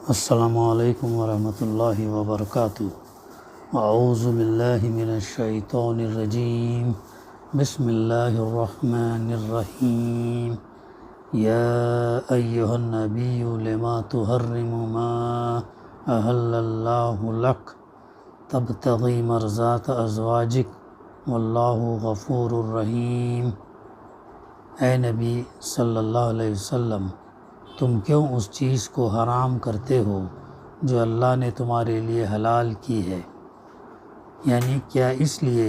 السلام علیکم ورحمۃ اللہ وبرکاتہ۔ اعوذ باللہ من الشیطان الرجیم، بسم اللہ الرحمن الرحیم۔ یا ایہا النبی لما تحرم ما احل اللہ لک تبتغی مرضات ازواجک واللہ غفور الرحیم۔ اے نبی صلی اللہ علیہ وسلم، تم کیوں اس چیز کو حرام کرتے ہو جو اللہ نے تمہارے لیے حلال کی ہے؟ یعنی کیا اس لیے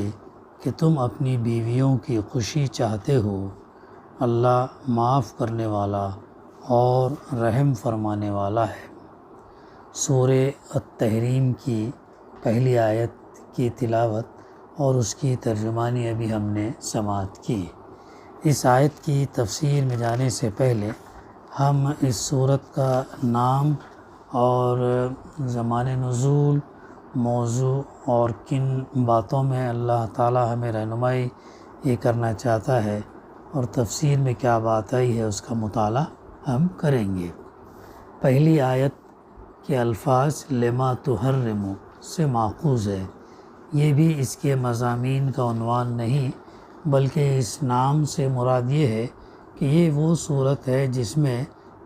کہ تم اپنی بیویوں کی خوشی چاہتے ہو؟ اللہ معاف کرنے والا اور رحم فرمانے والا ہے۔ سورہ التحریم کی پہلی آیت کی تلاوت اور اس کی ترجمانی ابھی ہم نے سماعت کی۔ اس آیت کی تفسیر میں جانے سے پہلے ہم اس سورت کا نام اور زمان نزول، موضوع اور کن باتوں میں اللہ تعالی ہمیں رہنمائی یہ کرنا چاہتا ہے اور تفسیر میں کیا بات آئی ہے اس کا مطالعہ ہم کریں گے۔ پہلی آیت کے الفاظ لما تحرم سے ماخوذ ہے۔ یہ بھی اس کے مضامین کا عنوان نہیں، بلکہ اس نام سے مراد یہ ہے کہ یہ وہ صورت ہے جس میں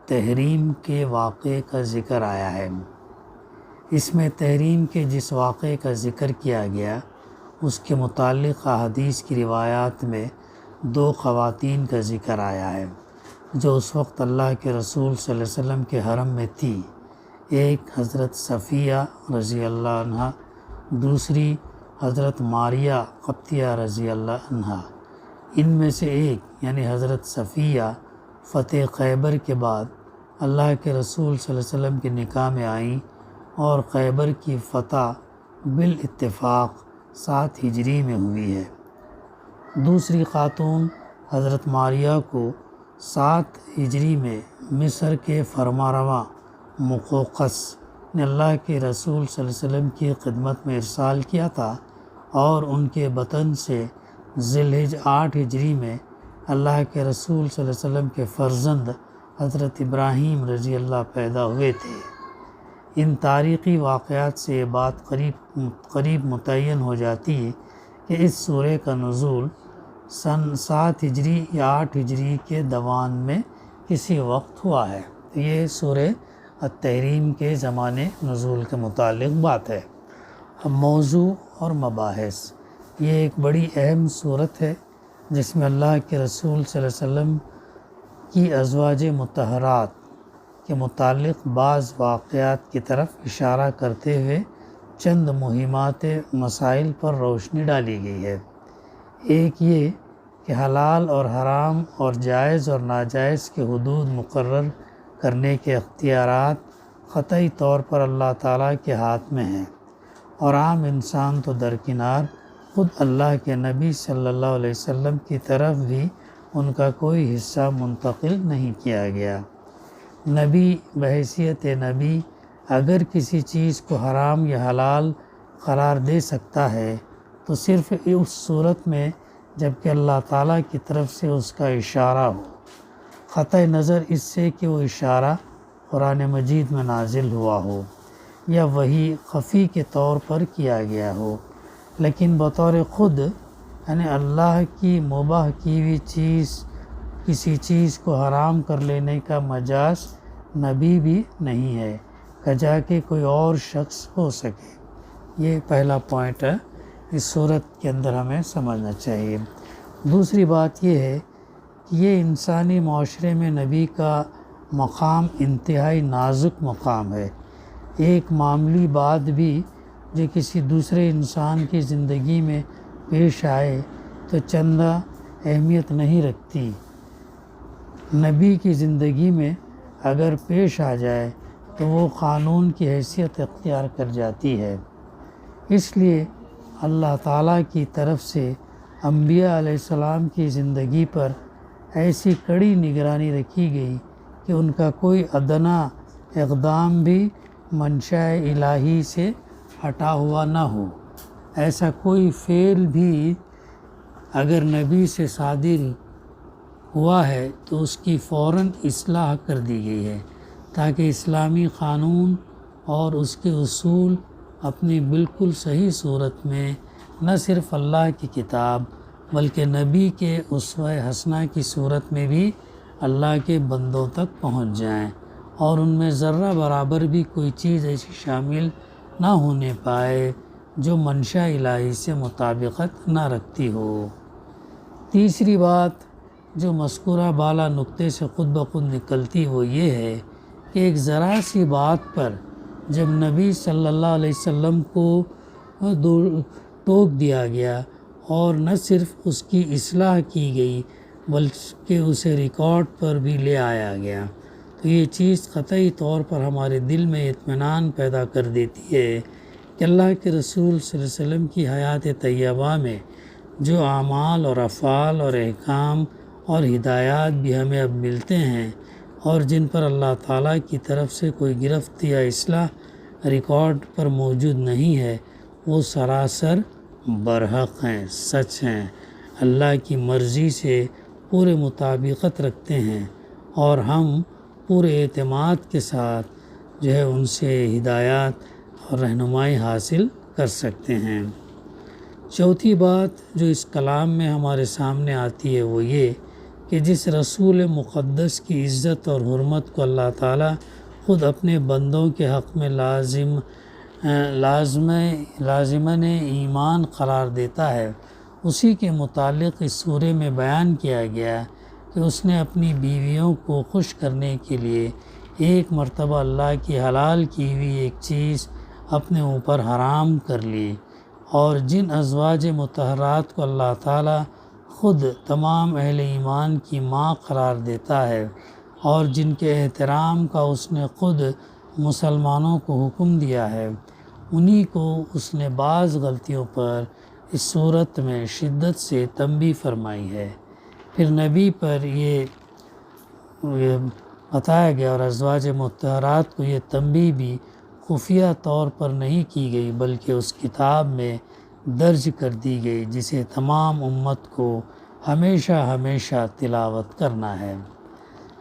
تحریم کے واقعے کا ذکر آیا ہے۔ اس میں تحریم کے جس واقعے کا ذکر کیا گیا اس کے متعلق احادیث کی روایات میں دو خواتین کا ذکر آیا ہے جو اس وقت اللہ کے رسول صلی اللہ علیہ وسلم کے حرم میں تھی۔ ایک حضرت صفیہ رضی اللہ عنہا، دوسری حضرت ماریہ قبطیہ رضی اللہ عنہا۔ ان میں سے ایک یعنی حضرت صفیہ فتح خیبر کے بعد اللہ کے رسول صلی اللہ علیہ وسلم کے نکاح میں آئیں اور خیبر کی فتح بالاتفاق 7 ہجری میں ہوئی ہے۔ دوسری خاتون حضرت ماریہ کو 7 ہجری میں مصر کے فرمانروا مقوقس نے اللہ کے رسول صلی اللہ علیہ وسلم کی خدمت میں ارسال کیا تھا اور ان کے بطن سے ذی الحجہ 8 ہجری میں اللہ کے رسول صلی اللہ علیہ وسلم کے فرزند حضرت ابراہیم رضی اللہ پیدا ہوئے تھے۔ ان تاریخی واقعات سے یہ بات قریب متعین ہو جاتی ہے کہ اس سورہ کا نزول سن 7 ہجری یا 8 ہجری کے دوان میں کسی وقت ہوا ہے۔ تو یہ سورہ التحریم کے زمانے نزول کے متعلق بات ہے۔ اب موضوع اور مباحث، یہ ایک بڑی اہم صورت ہے جس میں اللہ کے رسول صلی اللہ علیہ وسلم کی ازواج مطہرات کے متعلق بعض واقعات کی طرف اشارہ کرتے ہوئے چند مہمات مسائل پر روشنی ڈالی گئی ہے۔ ایک یہ کہ حلال اور حرام اور جائز اور ناجائز کے حدود مقرر کرنے کے اختیارات قطعی طور پر اللہ تعالیٰ کے ہاتھ میں ہیں اور عام انسان تو درکنار، خود اللہ کے نبی صلی اللہ علیہ وسلم کی طرف بھی ان کا کوئی حصہ منتقل نہیں کیا گیا۔ نبی بحیثیت نبی اگر کسی چیز کو حرام یا حلال قرار دے سکتا ہے تو صرف اس صورت میں جب کہ اللہ تعالیٰ کی طرف سے اس کا اشارہ ہو، قطع نظر اس سے کہ وہ اشارہ قرآن مجید میں نازل ہوا ہو یا وحی خفی کے طور پر کیا گیا ہو، لیکن بطور خود یعنی اللہ کی مباح کی ہوئی چیز کسی چیز کو حرام کر لینے کا مجاز نبی بھی نہیں ہے کجا کہ کوئی اور شخص ہو سکے۔ یہ پہلا پوائنٹ ہے اس صورت کے اندر ہمیں سمجھنا چاہیے۔ دوسری بات یہ ہے کہ یہ انسانی معاشرے میں نبی کا مقام انتہائی نازک مقام ہے۔ ایک معمولی بات بھی جو کسی دوسرے انسان کی زندگی میں پیش آئے تو چندہ اہمیت نہیں رکھتی، نبی کی زندگی میں اگر پیش آ جائے تو وہ قانون کی حیثیت اختیار کر جاتی ہے۔ اس لیے اللہ تعالیٰ کی طرف سے انبیاء علیہ السلام کی زندگی پر ایسی کڑی نگرانی رکھی گئی کہ ان کا کوئی ادنیٰ اقدام بھی منشاء الہی سے ہٹا ہوا نہ ہو۔ ایسا کوئی فعل بھی اگر نبی سے صادر ہوا ہے تو اس کی فوراً اصلاح کر دی گئی ہے تاکہ اسلامی قانون اور اس کے اصول اپنی بالکل صحیح صورت میں نہ صرف اللہ کی کتاب بلکہ نبی کے اسوہ حسنہ کی صورت میں بھی اللہ کے بندوں تک پہنچ جائیں، اور ان میں ذرہ برابر بھی کوئی چیز ایسی شامل نہ ہونے پائے جو منشا الہی سے مطابقت نہ رکھتی ہو۔ تیسری بات جو مذکورہ بالا نقطے سے خود بخود نکلتی وہ یہ ہے کہ ایک ذرا سی بات پر جب نبی صلی اللہ علیہ وسلم کو ٹوک دیا گیا اور نہ صرف اس کی اصلاح کی گئی بلکہ اسے ریکارڈ پر بھی لے آیا گیا، تو یہ چیز قطعی طور پر ہمارے دل میں اطمینان پیدا کر دیتی ہے کہ اللہ کے رسول صلی اللہ علیہ وسلم کی حیات طیبہ میں جو اعمال اور افعال اور احکام اور ہدایات بھی ہمیں اب ملتے ہیں اور جن پر اللہ تعالیٰ کی طرف سے کوئی گرفت یا اصلاح ریکارڈ پر موجود نہیں ہے، وہ سراسر برحق ہیں، سچ ہیں، اللہ کی مرضی سے پورے مطابقت رکھتے ہیں، اور ہم پورے اعتماد کے ساتھ جو ہے ان سے ہدایات اور رہنمائی حاصل کر سکتے ہیں۔ چوتھی بات جو اس کلام میں ہمارے سامنے آتی ہے وہ یہ کہ جس رسول مقدس کی عزت اور حرمت کو اللہ تعالیٰ خود اپنے بندوں کے حق میں لازماً ایمان قرار دیتا ہے، اسی کے متعلق اس سورہ میں بیان کیا گیا کہ اس نے اپنی بیویوں کو خوش کرنے کے لیے ایک مرتبہ اللہ کی حلال کی ہوئی ایک چیز اپنے اوپر حرام کر لی، اور جن ازواج مطہرات کو اللہ تعالیٰ خود تمام اہل ایمان کی ماں قرار دیتا ہے اور جن کے احترام کا اس نے خود مسلمانوں کو حکم دیا ہے، انہی کو اس نے بعض غلطیوں پر اس صورت میں شدت سے تنبیہ فرمائی ہے۔ پھر نبی پر یہ بتایا گیا اور ازواج مطہرات کو یہ تنبیہ بھی خفیہ طور پر نہیں کی گئی بلکہ اس کتاب میں درج کر دی گئی جسے تمام امت کو ہمیشہ ہمیشہ تلاوت کرنا ہے۔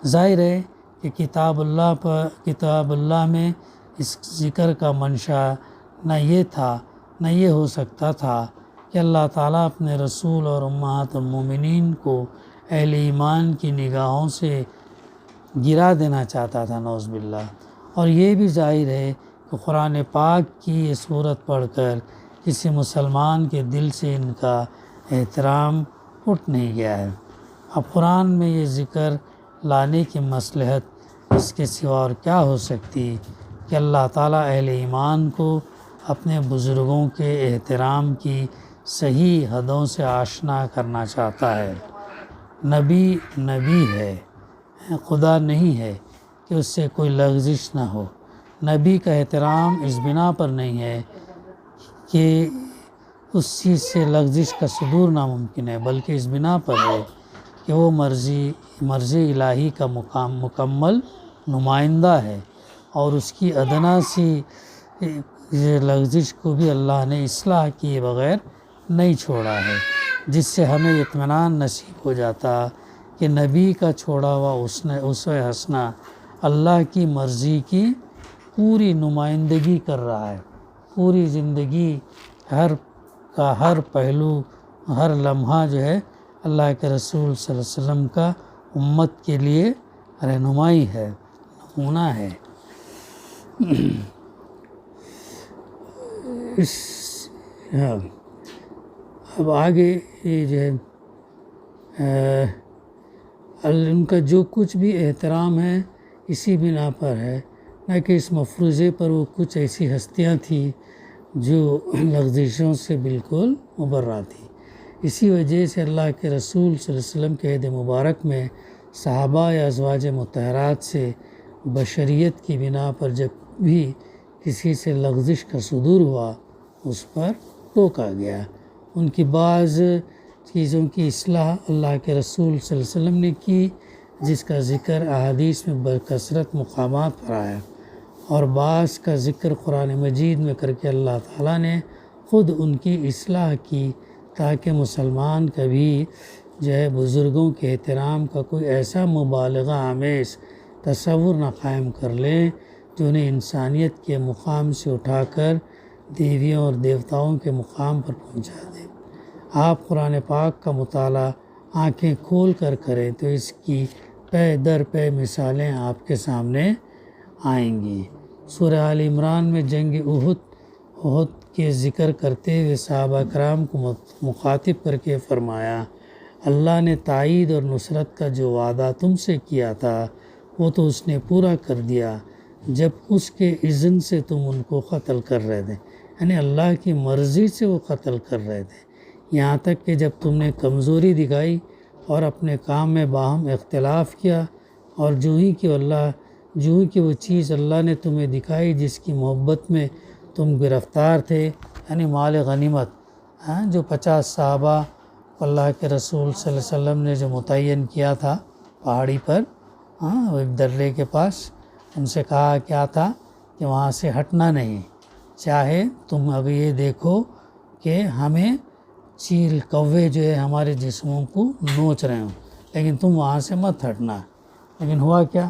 ظاہر ہے کہ کتاب اللہ میں اس ذکر کا منشا نہ یہ تھا نہ یہ ہو سکتا تھا کہ اللہ تعالیٰ اپنے رسول اور امہات المومنین کو اہل ایمان کی نگاہوں سے گرا دینا چاہتا تھا، نعوذ باللہ، اور یہ بھی ظاہر ہے کہ قرآن پاک کی یہ صورت پڑھ کر کسی مسلمان کے دل سے ان کا احترام اٹھ نہیں گیا ہے۔ اب قرآن میں یہ ذکر لانے کی مصلحت اس کے سوا اور کیا ہو سکتی کہ اللہ تعالیٰ اہل ایمان کو اپنے بزرگوں کے احترام کی صحیح حدوں سے آشنا کرنا چاہتا ہے۔ نبی ہے، خدا نہیں ہے کہ اس سے کوئی لغزش نہ ہو۔ نبی کا احترام اس بنا پر نہیں ہے کہ اس چیز سے لغزش کا صدور ناممکن ہے، بلکہ اس بنا پر ہے کہ وہ مرضی الہی کا مکمل نمائندہ ہے، اور اس کی ادنا سی لغزش کو بھی اللہ نے اصلاح کیے بغیر نہیں چھوڑا ہے، جس سے ہمیں اطمینان نصیب ہو جاتا کہ نبی کا چھوڑا ہوا اسوہ حسنہ اللہ کی مرضی کی پوری نمائندگی کر رہا ہے، پوری زندگی ہر پہلو ہر لمحہ جو ہے اللہ کے رسول صلی اللہ علیہ وسلم کا امت کے لیے رہنمائی ہے، نمونہ ہے۔ اب آگے یہ جو ہے ان کا جو کچھ بھی احترام ہے اسی بنا پر ہے، نہ کہ اس مفروضے پر وہ کچھ ایسی ہستیاں تھیں جو لغزشوں سے بالکل مبرہ تھی۔ اسی وجہ سے اللہ کے رسول صلی اللہ علیہ وسلم کے عہد مبارک میں صحابہ یا ازواج مطہرات سے بشریت کی بنا پر جب بھی کسی سے لغزش کا صدور ہوا اس پر ٹوکا گیا۔ ان کی بعض چیزوں کی اصلاح اللہ کے رسول صلی اللہ علیہ وسلم نے کی، جس کا ذکر احادیث میں بکثرت مقامات پر آیا، اور بعض کا ذکر قرآن مجید میں کر کے اللہ تعالیٰ نے خود ان کی اصلاح کی تاکہ مسلمان کبھی جو ہے بزرگوں کے احترام کا کوئی ایسا مبالغہ آمیز تصور نہ قائم کر لیں جو انہیں انسانیت کے مقام سے اٹھا کر دیویوں اور دیوتاؤں کے مقام پر پہنچا دے۔ آپ قرآن پاک کا مطالعہ آنکھیں کھول کر کریں تو اس کی پے در پے مثالیں آپ کے سامنے آئیں گی۔ سورہ آل عمران میں جنگ احد کے ذکر کرتے ہوئے صحابہ کرام کو مخاطب کر کے فرمایا، اللہ نے تائید اور نصرت کا جو وعدہ تم سے کیا تھا وہ تو اس نے پورا کر دیا جب اس کے اذن سے تم ان کو قتل کر رہے تھے، یعنی اللہ کی مرضی سے وہ قتل کر رہے تھے، یہاں تک کہ جب تم نے کمزوری دکھائی اور اپنے کام میں باہم اختلاف کیا، اور جو ہی کہ وہ چیز اللہ نے تمہیں دکھائی جس کی محبت میں تم گرفتار تھے، یعنی مال غنیمت، جو 50 صحابہ کو اللہ کے رسول صلی اللہ علیہ وسلم نے جو متعین کیا تھا پہاڑی پر، ایک درے کے پاس، ان سے کہا کیا تھا کہ وہاں سے ہٹنا نہیں، چاہے تم اب یہ دیکھو کہ ہمیں چیل کوے جو ہے ہمارے جسموں کو نوچ رہے ہوں، لیکن تم وہاں سے مت ہٹنا۔ لیکن ہوا کیا،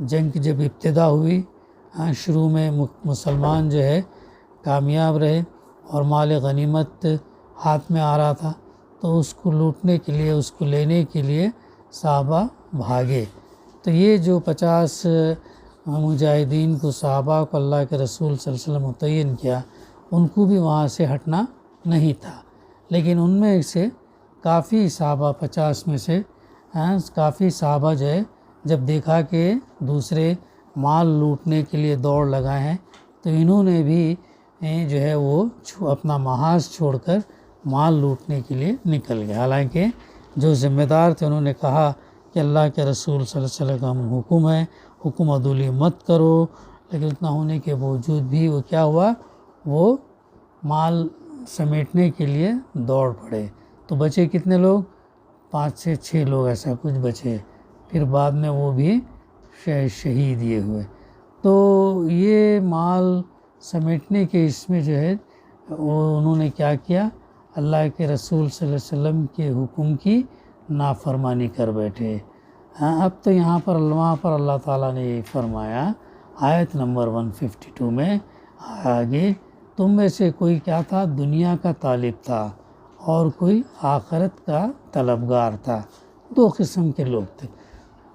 جنگ کی جب ابتدا ہوئی، شروع میں مسلمان جو ہے کامیاب رہے اور مال غنیمت ہاتھ میں آ رہا تھا، تو اس کو لوٹنے کے لیے، اس کو لینے کے لیے صحابہ بھاگے۔ تو یہ جو 50 مجاہدین کو، صحابہ کو اللہ کے رسول صلی اللہ علیہ وسلم متعین کیا، ان کو بھی وہاں سے ہٹنا نہیں تھا، لیکن ان میں سے کافی صحابہ، 50 میں سے کافی صحابہ جو ہے جب دیکھا کہ دوسرے مال لوٹنے کے لیے دوڑ لگائے ہیں، تو انہوں نے بھی جو ہے وہ اپنا محاذ چھوڑ کر مال لوٹنے کے لیے نکل گئے۔ حالانکہ جو ذمہ دار تھے انہوں نے کہا کہ اللہ کے رسول صلی اللہ علیہ وسلم کا حکم ہے، حکم عدولی مت کرو، لیکن اتنا ہونے کے باوجود بھی وہ کیا ہوا، وہ مال سمیٹنے کے لیے دوڑ پڑے۔ تو بچے کتنے لوگ؟ 5 سے 6 لوگ ایسا کچھ بچے، پھر بعد میں وہ بھی شہید یہ ہوئے۔ تو یہ مال سمیٹنے کے اس میں جو ہے وہ انہوں نے کیا کیا، اللہ کے رسول صلی اللہ علیہ وسلم کے حکم کی نافرمانی کر بیٹھے۔ اب تو یہاں پر اللہ تعالیٰ نے یہ فرمایا آیت نمبر 152 میں آگے، تم میں سے کوئی کیا تھا، دنیا کا طالب تھا اور کوئی آخرت کا طلبگار تھا۔ 2 قسم کے لوگ تھے،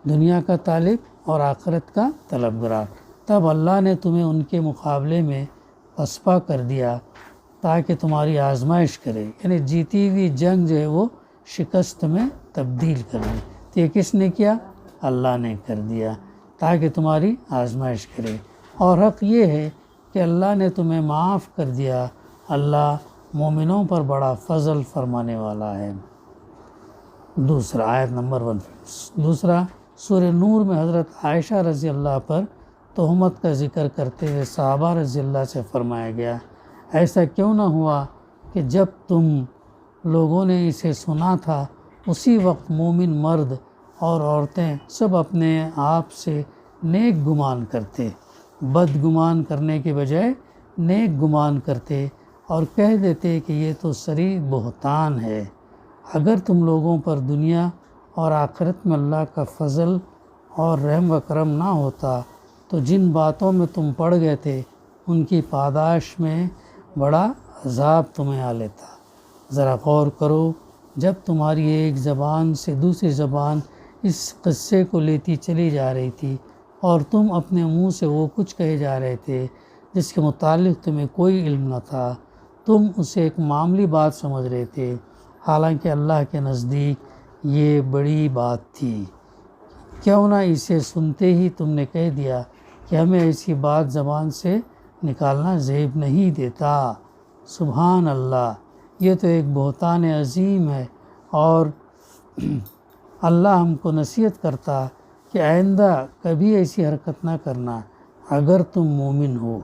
دنیا کا طالب اور آخرت کا طلبگار۔ تب اللہ نے تمہیں ان کے مقابلے میں پسپا کر دیا تاکہ تمہاری آزمائش کرے، یعنی جیتی ہوئی جنگ جو ہے وہ شکست میں تبدیل کر دی۔ تو یہ کس نے کیا؟ اللہ نے کر دیا تاکہ تمہاری آزمائش کرے، اور حق یہ ہے کہ اللہ نے تمہیں معاف کر دیا، اللہ مومنوں پر بڑا فضل فرمانے والا ہے۔ دوسرا آیت نمبر 1۔ دوسرا سورہ نور میں حضرت عائشہ رضی اللہ پر تہمت کا ذکر کرتے ہوئے صحابہ رضی اللہ سے فرمایا گیا، ایسا کیوں نہ ہوا کہ جب تم لوگوں نے اسے سنا تھا اسی وقت مومن مرد اور عورتیں سب اپنے آپ سے نیک گمان کرتے، بد گمان کرنے کے بجائے نیک گمان کرتے اور کہہ دیتے کہ یہ تو صریح بہتان ہے۔ اگر تم لوگوں پر دنیا اور آخرت میں اللہ کا فضل اور رحم و کرم نہ ہوتا تو جن باتوں میں تم پڑ گئے تھے ان کی پاداش میں بڑا عذاب تمہیں آ لیتا۔ ذرا غور کرو، جب تمہاری ایک زبان سے دوسری زبان اس قصے کو لیتی چلی جا رہی تھی اور تم اپنے منہ سے وہ کچھ کہے جا رہے تھے جس کے متعلق تمہیں کوئی علم نہ تھا، تم اسے ایک معمولی بات سمجھ رہے تھے، حالانکہ اللہ کے نزدیک یہ بڑی بات تھی۔ کیوں نہ اسے سنتے ہی تم نے کہہ دیا کہ ہمیں ایسی بات زبان سے نکالنا زیب نہیں دیتا۔ سبحان اللہ، یہ تو ایک بہتان عظیم ہے، اور اللہ ہم کو نصیحت کرتا کہ آئندہ کبھی ایسی حرکت نہ کرنا اگر تم مومن ہو۔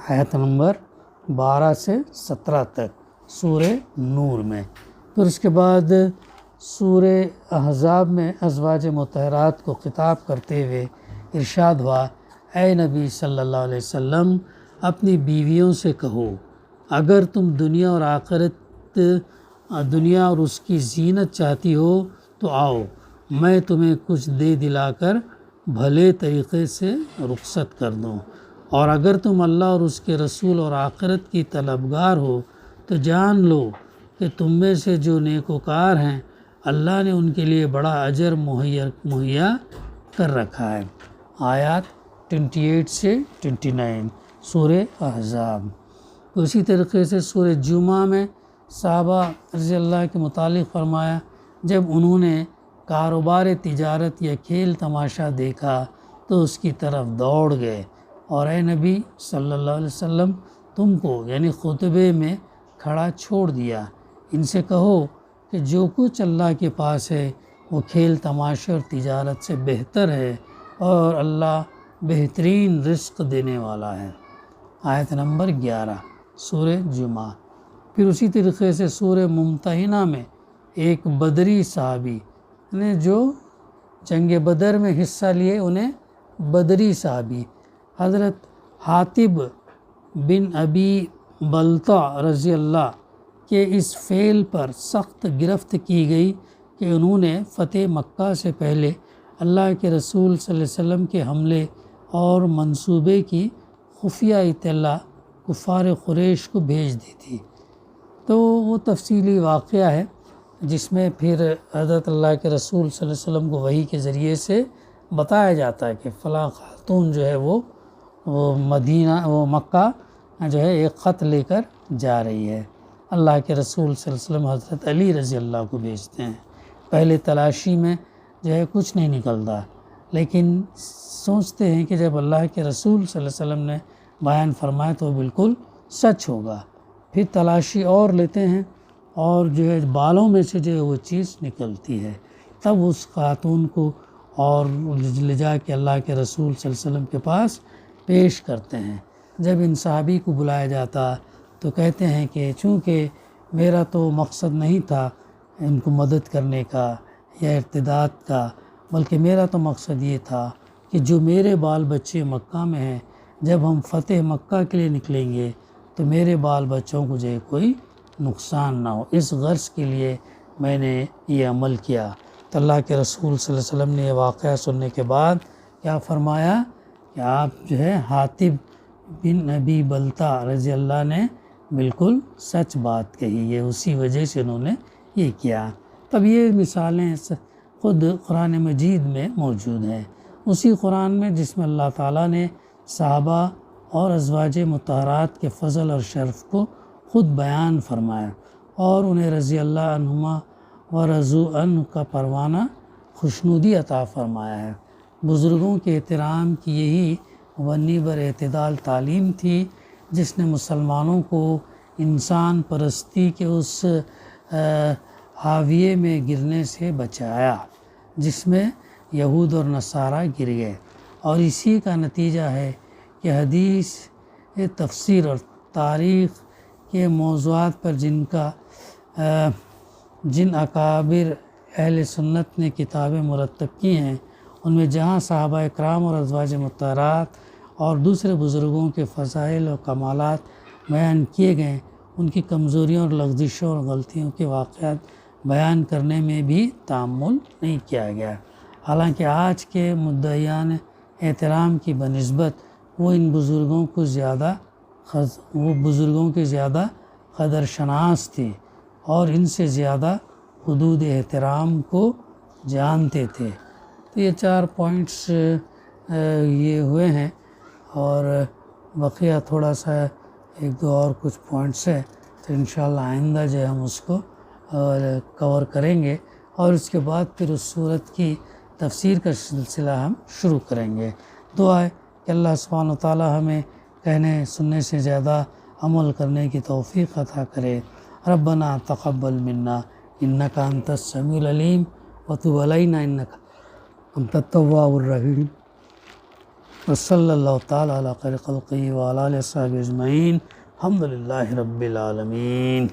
آیت نمبر 12 سے 17 تک سورہ نور میں۔ پھر اس کے بعد سورہ احزاب میں ازواج مطہرات کو خطاب کرتے ہوئے ارشاد ہوا، اے نبی صلی اللہ علیہ وسلم، اپنی بیویوں سے کہو اگر تم دنیا اور اس کی زینت چاہتی ہو تو آؤ، میں تمہیں کچھ دے دلا کر بھلے طریقے سے رخصت کر دوں، اور اگر تم اللہ اور اس کے رسول اور آخرت کی طلبگار ہو تو جان لو کہ تم میں سے جو نیکوکار ہیں اللہ نے ان کے لیے بڑا اجر مہیا کر رکھا ہے۔ آیات 28 سے 29 سورہ احزاب۔ اسی طریقے سے سورہ جمعہ میں صحابہ رضی اللہ کے متعلق فرمایا، جب انہوں نے کاروبار تجارت یا کھیل تماشا دیکھا تو اس کی طرف دوڑ گئے، اور اے نبی صلی اللہ علیہ وسلم تم کو یعنی خطبے میں کھڑا چھوڑ دیا، ان سے کہو کہ جو کچھ اللہ کے پاس ہے وہ کھیل تماشے اور تجارت سے بہتر ہے، اور اللہ بہترین رزق دینے والا ہے۔ آیت نمبر 11 سورہ جمعہ۔ پھر اسی طریقے سے سورہ ممتحنہ میں ایک بدری صحابی نے جو جنگ بدر میں حصہ لیے انہیں بدری صحابی حضرت حاطب بن ابی بلتع رضی اللہ کے اس فعل پر سخت گرفت کی گئی کہ انہوں نے فتح مکہ سے پہلے اللہ کے رسول صلی اللہ علیہ وسلم کے حملے اور منصوبے کی خفیہ اطلاع کفار قریش کو بھیج دی تھی۔ تو وہ تفصیلی واقعہ ہے جس میں پھر حضرت اللہ کے رسول صلی اللہ علیہ وسلم کو وحی کے ذریعے سے بتایا جاتا ہے کہ فلاں خاتون جو ہے وہ مکہ جو ہے ایک خط لے کر جا رہی ہے۔ اللہ کے رسول صلی اللہ علیہ وسلم حضرت علی رضی اللہ کو بھیجتے ہیں۔ پہلے تلاشی میں جو ہے کچھ نہیں نکلتا، لیکن سوچتے ہیں کہ جب اللہ کے رسول صلی اللہ علیہ وسلم نے بیان فرمایا تو بالکل سچ ہوگا، پھر تلاشی اور لیتے ہیں اور جو ہے بالوں میں سے جو ہے وہ چیز نکلتی ہے، تب اس خاتون کو اور لے جا کے اللہ کے رسول صلی اللہ علیہ وسلم کے پاس پیش کرتے ہیں۔ جب ان صحابی کو بلایا جاتا تو کہتے ہیں کہ چونکہ میرا تو مقصد نہیں تھا ان کو مدد کرنے کا یا ارتداد کا، بلکہ میرا تو مقصد یہ تھا کہ جو میرے بال بچے مکہ میں ہیں، جب ہم فتح مکہ کے لیے نکلیں گے تو میرے بال بچوں کو جو ہے کوئی نقصان نہ ہو، اس غرض کے لیے میں نے یہ عمل کیا۔ تو اللہ کے رسول صلی اللہ علیہ وسلم نے یہ واقعہ سننے کے بعد کیا فرمایا کہ آپ جو ہے حاطب بن ابی بلتع رضی اللہ نے بالکل سچ بات کہی ہے، اسی وجہ سے انہوں نے یہ کیا۔ تب یہ مثالیں خود قرآن مجید میں موجود ہیں، اسی قرآن میں جس میں اللہ تعالیٰ نے صحابہ اور ازواج مطہرات کے فضل اور شرف کو خود بیان فرمایا اور انہیں رضی اللہ عنہما و رضوا عنہ کا پروانہ خوشنودی عطا فرمایا ہے۔ بزرگوں کے احترام کی یہی مبنی بر اعتدال تعلیم تھی جس نے مسلمانوں کو انسان پرستی کے اس حاویے میں گرنے سے بچایا جس میں یہود اور نصارہ گر گئے، اور اسی کا نتیجہ ہے کہ حدیث تفسیر اور تاریخ کے موضوعات پر جن اکابر اہل سنت نے کتابیں مرتب کی ہیں، ان میں جہاں صحابہ اکرام اور ازواج مطہرات اور دوسرے بزرگوں کے فضائل اور کمالات بیان کیے گئے، ان کی کمزوریوں اور لغزشوں اور غلطیوں کے واقعات بیان کرنے میں بھی تأمل نہیں کیا گیا۔ حالانکہ آج کے مدعیان احترام کی بنسبت وہ بزرگوں کے زیادہ قدر شناس تھے اور ان سے زیادہ حدود احترام کو جانتے تھے۔ تو یہ 4 پوائنٹس یہ ہوئے ہیں، اور بقیہ تھوڑا سا 1-2 اور کچھ پوائنٹس ہے، تو انشاءاللہ آئندہ جو ہے ہم اس کو کور کریں گے، اور اس کے بعد پھر اس سورت کی تفسیر کا سلسلہ ہم شروع کریں گے۔ دعا ہے کہ اللہ سبحانہ وتعالی ہمیں کہنے سننے سے زیادہ عمل کرنے کی توفیق عطا کرے۔ ربنا تقبل منا انک انت السمیع العلیم وتب علینا انک انت التواب الرحیم، وصلی اللہ تعالی علی خیر خلقہ وعلی آلہ وصحبہ اجمعین، الحمد للہ رب العالمین۔